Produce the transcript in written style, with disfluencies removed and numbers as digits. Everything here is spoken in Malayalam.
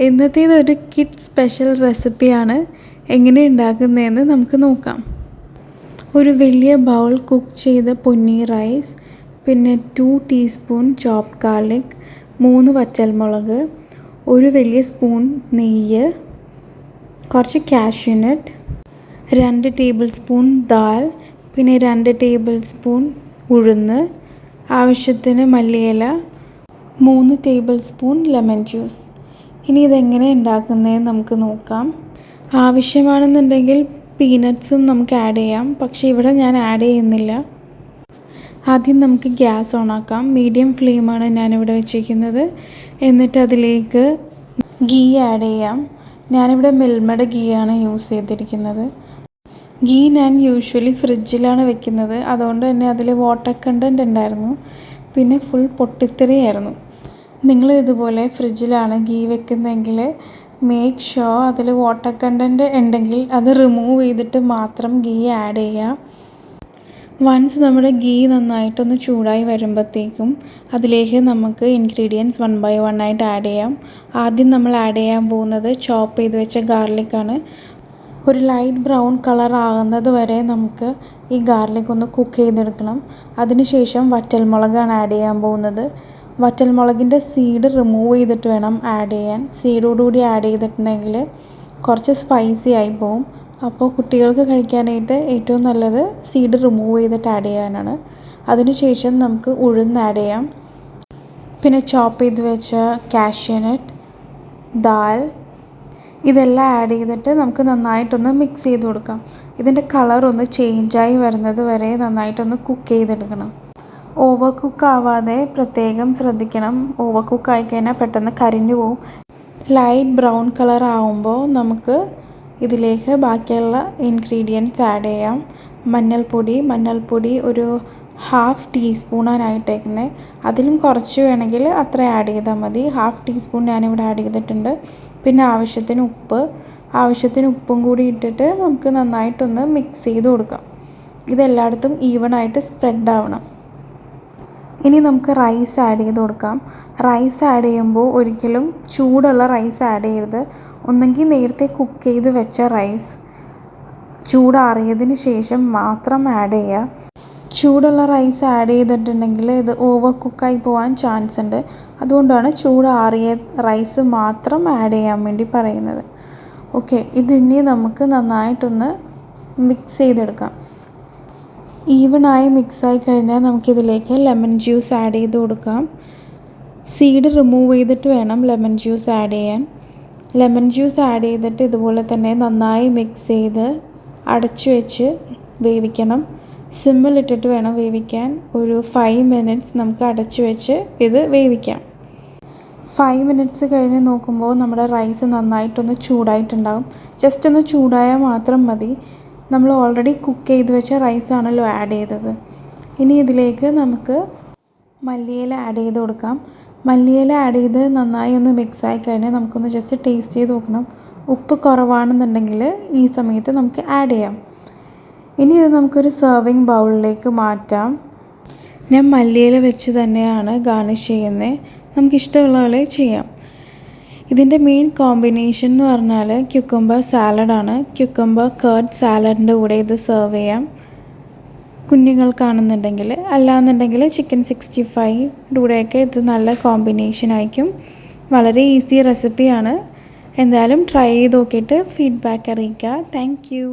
ഇന്നത്തേത് ഒരു കിഡ് സ്പെഷ്യൽ റെസിപ്പിയാണ്. എങ്ങനെ ഉണ്ടാക്കുന്നതെന്ന് നമുക്ക് നോക്കാം. ഒരു വലിയ ബൗൾ കുക്ക് ചെയ്ത പൊന്നി റൈസ്, പിന്നെ 2 ടീസ്പൂൺ ചോപ്ഡ് ഗാർലിക്, 3 വറ്റൽമുളക്, ഒരു വലിയ സ്പൂൺ നെയ്യ്, കുറച്ച് കാഷ്യൂനട്ട്, 2 ടേബിൾ സ്പൂൺ ദാൽ, പിന്നെ 2 ടേബിൾ സ്പൂൺ ഉഴുന്ന്, ആവശ്യത്തിന് മല്ലിയില, 3 ടേബിൾ സ്പൂൺ ലെമൺ ജ്യൂസ്. ഇനി ഇതെങ്ങനെ ഉണ്ടാക്കുന്നതെന്ന് നമുക്ക് നോക്കാം. ആവശ്യമാണെന്നുണ്ടെങ്കിൽ പീനട്ട്സും നമുക്ക് ആഡ് ചെയ്യാം, പക്ഷേ ഇവിടെ ഞാൻ ആഡ് ചെയ്യുന്നില്ല. ആദ്യം നമുക്ക് ഗ്യാസ് ഓണാക്കാം. മീഡിയം ഫ്ലെയിമാണ് ഞാനിവിടെ വെച്ചിരിക്കുന്നത്. എന്നിട്ട് അതിലേക്ക് ഗീ ആഡ് ചെയ്യാം. ഞാനിവിടെ മിൽമയുടെ ഗീയാണ് യൂസ് ചെയ്തിരിക്കുന്നത്. ഗീ ഞാൻ യൂഷ്വലി ഫ്രിഡ്ജിലാണ് വെക്കുന്നത്, അതുകൊണ്ട് തന്നെ അതിൽ വാട്ടർ കണ്ടൻറ്റ് ഉണ്ടായിരുന്നു. പിന്നെ ഫുൾ പൊട്ടിത്തെറിയായിരുന്നു. നിങ്ങൾ ഇതുപോലെ ഫ്രിഡ്ജിലാണ് ഗീ വെക്കുന്നതെങ്കിൽ മേക്ക് ഷുവർ അതിൽ വാട്ടർ കണ്ടൻറ്റ് ഉണ്ടെങ്കിൽ അത് റിമൂവ് ചെയ്തിട്ട് മാത്രം ഗീ ആഡ് ചെയ്യുക. വൺസ് നമ്മുടെ ഗീ നന്നായിട്ടൊന്ന് ചൂടായി വരുമ്പോഴത്തേക്കും അതിലേക്ക് നമുക്ക് ഇൻഗ്രീഡിയൻസ് 1 by 1 ആയിട്ട് ആഡ് ചെയ്യാം. ആദ്യം നമ്മൾ ആഡ് ചെയ്യാൻ പോകുന്നത് ചോപ്പ് ചെയ്ത് വെച്ച ഗാർലിക്കാണ്. ഒരു ലൈറ്റ് ബ്രൗൺ കളർ ആകുന്നത് വരെ നമുക്ക് ഈ ഗാർലിക് ഒന്ന് കുക്ക് ചെയ്തെടുക്കണം. അതിനുശേഷം വറ്റൽമുളകാണ് ആഡ് ചെയ്യാൻ പോകുന്നത്. വറ്റൽമുളകിൻ്റെ സീഡ് റിമൂവ് ചെയ്തിട്ട് വേണം ആഡ് ചെയ്യാൻ. സീഡോടുകൂടി ആഡ് ചെയ്തിട്ടുണ്ടെങ്കിൽ കുറച്ച് സ്പൈസി ആയി പോവും. അപ്പോൾ കുട്ടികൾക്ക് കഴിക്കാനായിട്ട് ഏറ്റവും നല്ലത് സീഡ് റിമൂവ് ചെയ്തിട്ട് ആഡ് ചെയ്യാനാണ്. അതിനുശേഷം നമുക്ക് ഉഴുന്ന് ആഡ് ചെയ്യാം. പിന്നെ ചോപ്പ് ചെയ്ത് വെച്ച കാഷ്യൂനട്ട്, ദാൽ, ഇതെല്ലാം ആഡ് ചെയ്തിട്ട് നമുക്ക് നന്നായിട്ടൊന്ന് മിക്സ് ചെയ്ത് കൊടുക്കാം. ഇതിൻ്റെ കളറൊന്ന് ചേഞ്ചായി വരുന്നത് വരെ നന്നായിട്ടൊന്ന് കുക്ക് ചെയ്തെടുക്കണം. ഓവർ കുക്ക് ആവാതെ പ്രത്യേകം ശ്രദ്ധിക്കണം. ഓവർ കുക്ക് ആയിക്കഴിഞ്ഞാൽ പെട്ടെന്ന് കരിഞ്ഞു പോവും. ലൈറ്റ് ബ്രൗൺ കളർ ആവുമ്പോൾ നമുക്ക് ഇതിലേക്ക് ബാക്കിയുള്ള ഇൻഗ്രീഡിയൻറ്റ്സ് ആഡ് ചെയ്യാം. മഞ്ഞൾപ്പൊടി ഒരു 1/2 ടീസ്പൂണാണ് ഇട്ടേക്കുന്നത്. അതിലും കുറച്ച് വേണമെങ്കിൽ അത്ര ആഡ് ചെയ്താൽ മതി. 1/2 ടീസ്പൂൺ ഞാനിവിടെ ആഡ് ചെയ്തിട്ടുണ്ട്. പിന്നെ ആവശ്യത്തിന് ഉപ്പും കൂടി ഇട്ടിട്ട് നമുക്ക് നന്നായിട്ടൊന്ന് മിക്സ് ചെയ്ത് കൊടുക്കാം. ഇതെല്ലായിടത്തും ഈവനായിട്ട് സ്പ്രെഡ് ആവണം. ഇനി നമുക്ക് റൈസ് ആഡ് ചെയ്ത് കൊടുക്കാം. റൈസ് ആഡ് ചെയ്യുമ്പോൾ ഒരിക്കലും ചൂടുള്ള റൈസ് ആഡ് ചെയ്യരുത്. ഒന്നെങ്കിൽ നേരത്തെ കുക്ക് ചെയ്ത് വെച്ച റൈസ് ചൂടാറിയതിന് ശേഷം മാത്രം ആഡ് ചെയ്യുക. ചൂടുള്ള റൈസ് ആഡ് ചെയ്തിട്ടുണ്ടെങ്കിൽ ഇത് ഓവർ കുക്കായി പോകാൻ ചാൻസ് ഉണ്ട്. അതുകൊണ്ടാണ് ചൂടാറിയ റൈസ് മാത്രം ആഡ് ചെയ്യാൻ വേണ്ടി പറയുന്നത്. ഓക്കെ, ഇതിനി നമുക്ക് നന്നായിട്ടൊന്ന് മിക്സ് ചെയ്തെടുക്കാം. ഈവനായി മിക്സായി കഴിഞ്ഞാൽ നമുക്കിതിലേക്ക് ലെമൺ ജ്യൂസ് ആഡ് ചെയ്ത് കൊടുക്കാം. സീഡ് റിമൂവ് ചെയ്തിട്ട് വേണം ലെമൺ ജ്യൂസ് ആഡ് ചെയ്യാൻ. ലെമൺ ജ്യൂസ് ആഡ് ചെയ്തിട്ട് ഇതുപോലെ തന്നെ നന്നായി മിക്സ് ചെയ്ത് അടച്ചു വെച്ച് വേവിക്കണം. സിമ്മിലിട്ടിട്ട് വേണം വേവിക്കാൻ. ഒരു 5 മിനിറ്റ്സ് നമുക്ക് അടച്ചു വെച്ച് ഇത് വേവിക്കാം. 5 മിനിറ്റ്സ് കഴിഞ്ഞ് നോക്കുമ്പോൾ നമ്മുടെ റൈസ് നന്നായിട്ടൊന്ന് ചൂടായിട്ടുണ്ടാകും. ജസ്റ്റ് ഒന്ന് ചൂടായാൽ മാത്രം മതി. നമ്മൾ ഓൾറെഡി കുക്ക് ചെയ്ത് വെച്ച റൈസാണല്ലോ ആഡ് ചെയ്തത്. ഇനി ഇതിലേക്ക് നമുക്ക് മല്ലിയില ആഡ് ചെയ്ത് കൊടുക്കാം. മല്ലിയില ആഡ് ചെയ്ത് നന്നായി ഒന്ന് മിക്സായി കഴിഞ്ഞാൽ നമുക്കൊന്ന് ജസ്റ്റ് ടേസ്റ്റ് ചെയ്ത് നോക്കണം. ഉപ്പ് കുറവാണെന്നുണ്ടെങ്കിൽ ഈ സമയത്ത് നമുക്ക് ആഡ് ചെയ്യാം. ഇനി ഇത് നമുക്കൊരു സെർവിങ് ബൗളിലേക്ക് മാറ്റാം. ഞാൻ മല്ലിയില വെച്ച് തന്നെയാണ് ഗാർണിഷ് ചെയ്യുന്നത്. നമുക്കിഷ്ടമുള്ള പോലെ ചെയ്യാം. ഇതിൻ്റെ മെയിൻ കോമ്പിനേഷൻ എന്ന് പറഞ്ഞാൽ ക്യുക്കമ്പർ സാലഡാണ്. ക്യുക്കമ്പർ കർഡ് സാലഡിൻ്റെ കൂടെ ഇത് സെർവ് ചെയ്യാം കുഞ്ഞുങ്ങൾക്കാണെന്നുണ്ടെങ്കിൽ. അല്ലാന്നുണ്ടെങ്കിൽ ചിക്കൻ 65 കൂടെയൊക്കെ ഇത് നല്ല കോമ്പിനേഷൻ ആയിരിക്കും. വളരെ ഈസി റെസിപ്പിയാണ്. എന്തായാലും ട്രൈ ചെയ്ത് നോക്കിയിട്ട് ഫീഡ്ബാക്ക് അറിയിക്കുക. Thank you.